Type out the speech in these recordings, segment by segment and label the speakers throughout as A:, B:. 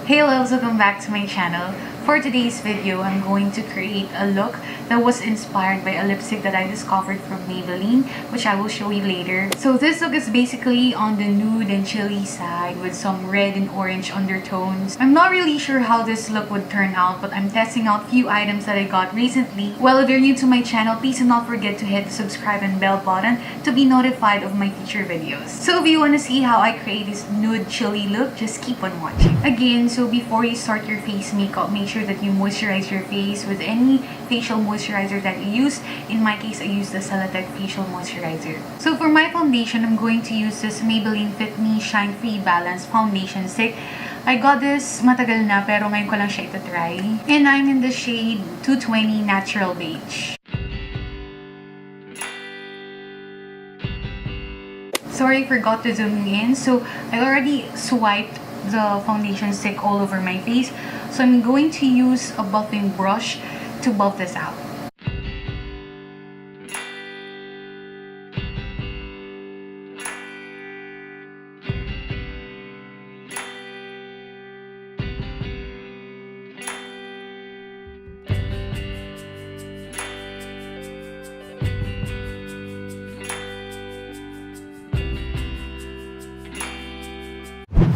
A: Hey loves, welcome back to my channel. For today's video, I'm going to create a look that was inspired by a lipstick that I discovered from Maybelline, which I will show you later. So this look is basically on the nude and chilly side with some red and orange undertones. I'm not really sure how this look would turn out, but I'm testing out few items that I got recently. Well, if you're new to my channel, please do not forget to hit the subscribe and bell button to be notified of my future videos. So if you want to see how I create this nude chilly look, just keep on watching. Again, so before you start your face makeup, make sure that you moisturize your face with any facial moisturizer that you use. In my case, I use the Celatec facial moisturizer. So for my foundation, I'm going to use this Maybelline Fit Me Shine Free Balance Foundation Stick. I got this matagal na pero ngayon ko lang siya ito-try. And I'm in the shade 220 Natural Beige. Sorry, I forgot to zoom in. So I already swiped the foundation stick all over my face. So I'm going to use a buffing brush to buff this out.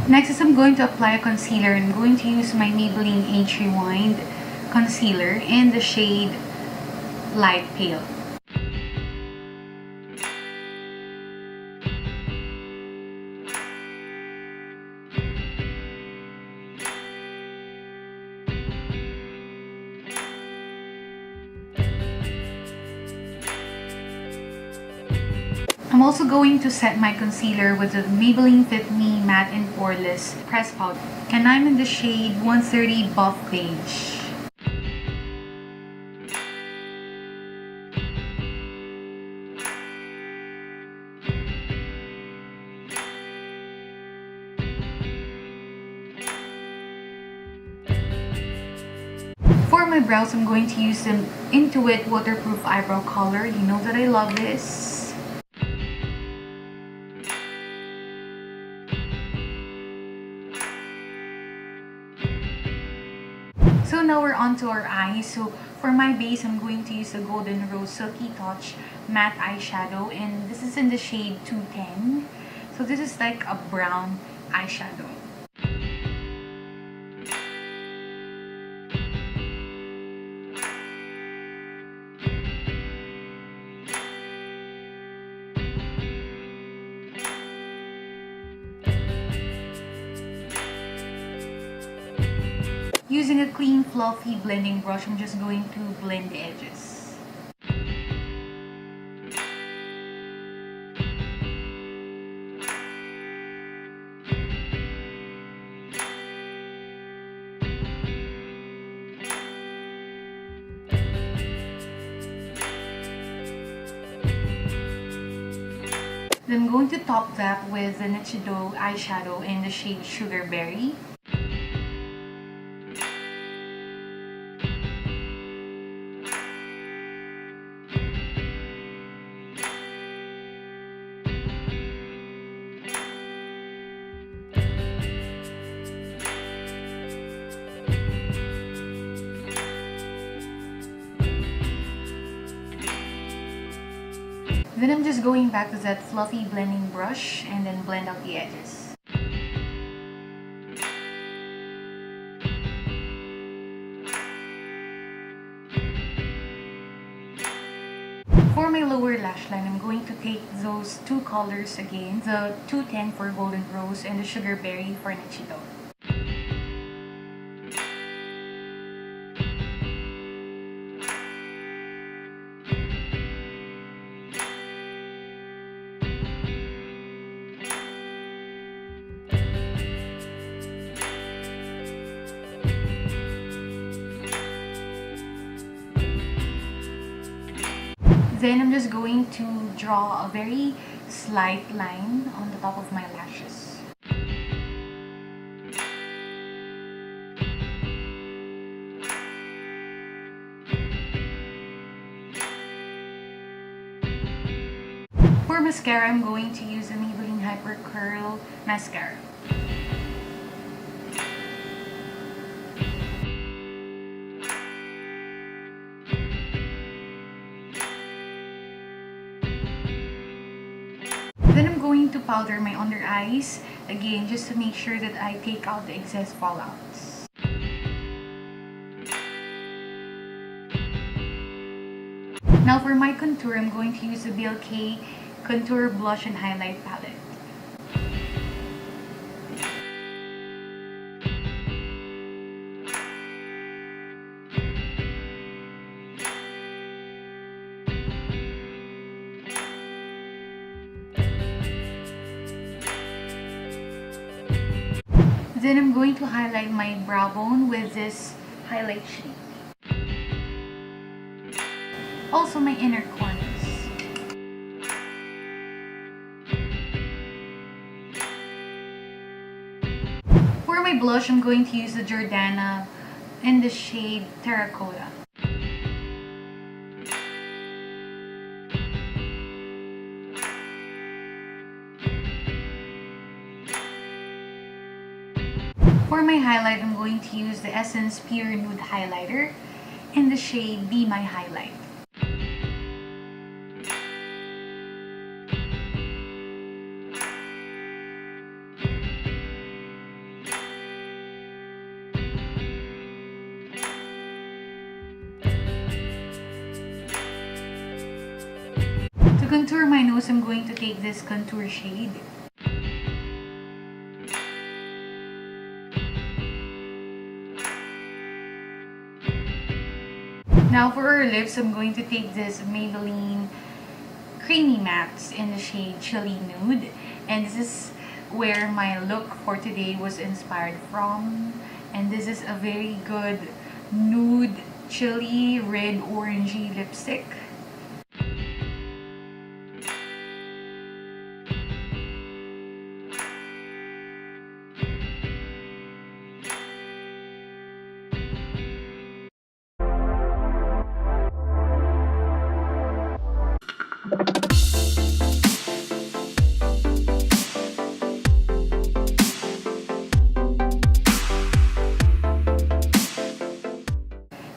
A: Next is I'm going to apply a concealer. I'm going to use my Maybelline Age Rewind concealer in the shade Light Pale. I'm also going to set my concealer with the Maybelline Fit Me Matte and Poreless Press Powder. And I'm in the shade 130 Buff Beige. For my brows, I'm going to use the Intuit Waterproof Eyebrow Color. You know that I love this. So now we're on to our eyes. So for my base, I'm going to use the Golden Rose Silky Touch Matte Eyeshadow. And this is in the shade 210. So this is like a brown eyeshadow. Using a clean, fluffy blending brush, I'm just going to blend the edges. Then I'm going to top that with the Nichido eyeshadow in the shade Sugar Berry. Then I'm just going back to that fluffy blending brush and then blend out the edges. For my lower lash line, I'm going to take those two colors again, the 210 for Golden Rose and the Sugar Berry for Nichido. Then I'm just going to draw a very slight line on the top of my lashes. For mascara, I'm going to use the Maybelline Hypercurl mascara. Then I'm going to powder my under eyes, again, just to make sure that I take out the excess fallouts. Now for my contour, I'm going to use the BLK Contour Blush and Highlight Palette. Then I'm going to highlight my brow bone with this highlight shade. Also my inner corners. For my blush, I'm going to use the Jordana in the shade Terracotta. For my highlight, I'm going to use the Essence Pure Nude Highlighter in the shade Be My Highlight. To contour my nose, I'm going to take this contour shade. Now for her lips, I'm going to take this Maybelline Creamy Matte in the shade Chili Nude. And this is where my look for today was inspired from. And this is a very good nude, chili, red, orangey lipstick.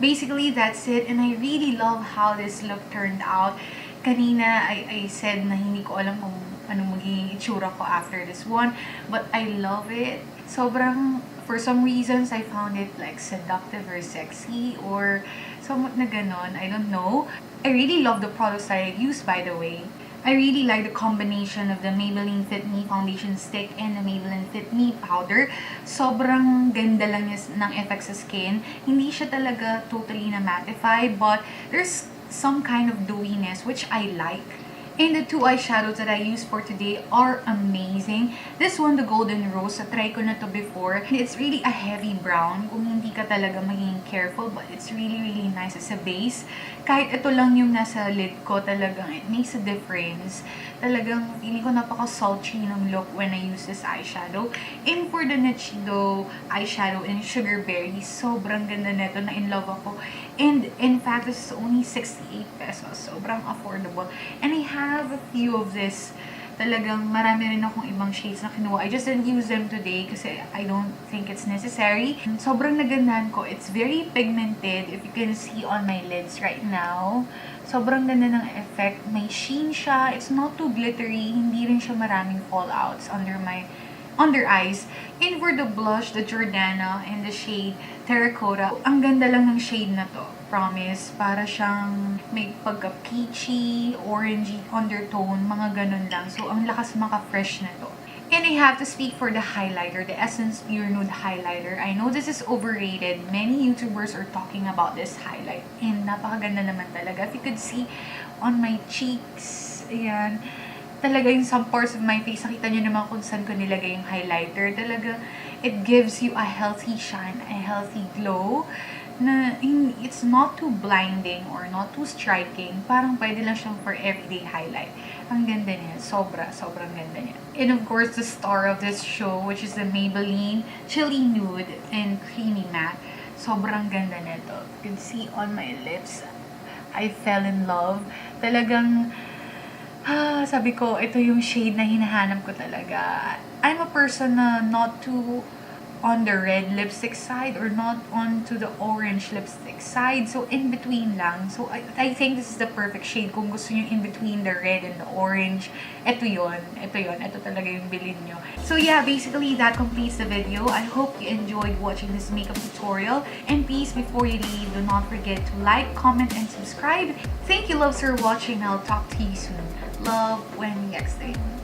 A: Basically, that's it. And I really love how this look turned out. Kanina, I said na hindi ko alam kung anong magiging itsura ko after this one. But I love it. Sobrang, for some reasons, I found it like seductive or sexy or somewhat na ganon. I don't know. I really love the products that I use, by the way. I really like the combination of the Maybelline Fit Me Foundation Stick and the Maybelline Fit Me Powder. Sobrang ganda lang niya ng effect sa skin. Hindi siya talaga totally na mattify, but there's some kind of dewiness which I like. And the two eyeshadows that I use for today are amazing. This one, the Golden Rose, try ko na to before. It's really a heavy brown kung hindi ka talaga maging careful, but it's really, really nice as a base. Kahit ito lang yung nasa lid ko, talagang it makes a difference. Talagang feeling ko napaka-sultry ng look when I use this eyeshadow. And for the Nichido eyeshadow in Sugar Berry, sobrang ganda nito, na in love ako. And in fact, this is only 68 pesos. Sobrang affordable. And I have a few of this. Talagang marami rin akong ibang shades na kinuha. I just didn't use them today kasi I don't think it's necessary. Sobrang nagandahan ko. It's very pigmented. If you can see on my lids right now. Sobrang ganda ng effect. May sheen siya. It's not too glittery. Hindi rin siya maraming fallouts under my under eyes. And for the blush, the Jordana in the shade Terracotta. Ang ganda lang ng shade na to. Promise. Para siyang may pagka-peachy, orangey undertone. Mga ganun lang. So, ang lakas maka-fresh na to. And I have to speak for the highlighter, the Essence Pure Nude Highlighter. I know this is overrated. Many YouTubers are talking about this highlight. And napakaganda naman talaga. If you could see on my cheeks, ayan, talaga yung some parts of my face, nakita nyo naman kung saan ko nilagay yung highlighter. Talaga, it gives you a healthy shine, a healthy glow, na it's not too blinding or not too striking. Parang pwede lang siyang for everyday highlight. Ang ganda niya. Sobrang ganda niya. And of course, the star of this show, which is the Maybelline Chili Nude and Creamy Matte. Sobrang ganda nito. You can see on my lips, I fell in love. Talagang, sabi ko, ito yung shade na hinahanap ko talaga. I'm a person na not too on the red lipstick side or not onto the orange lipstick side. So, in between lang. So, I think this is the perfect shade. Kung gusto nyo in between the red and the orange, ito yon. Ito talaga yung bilhin nyo. So, yeah, basically, that completes the video. I hope you enjoyed watching this makeup tutorial. And please, before you leave, do not forget to like, comment, and subscribe. Thank you, loves, for watching. I'll talk to you soon. Love, Wendy XA.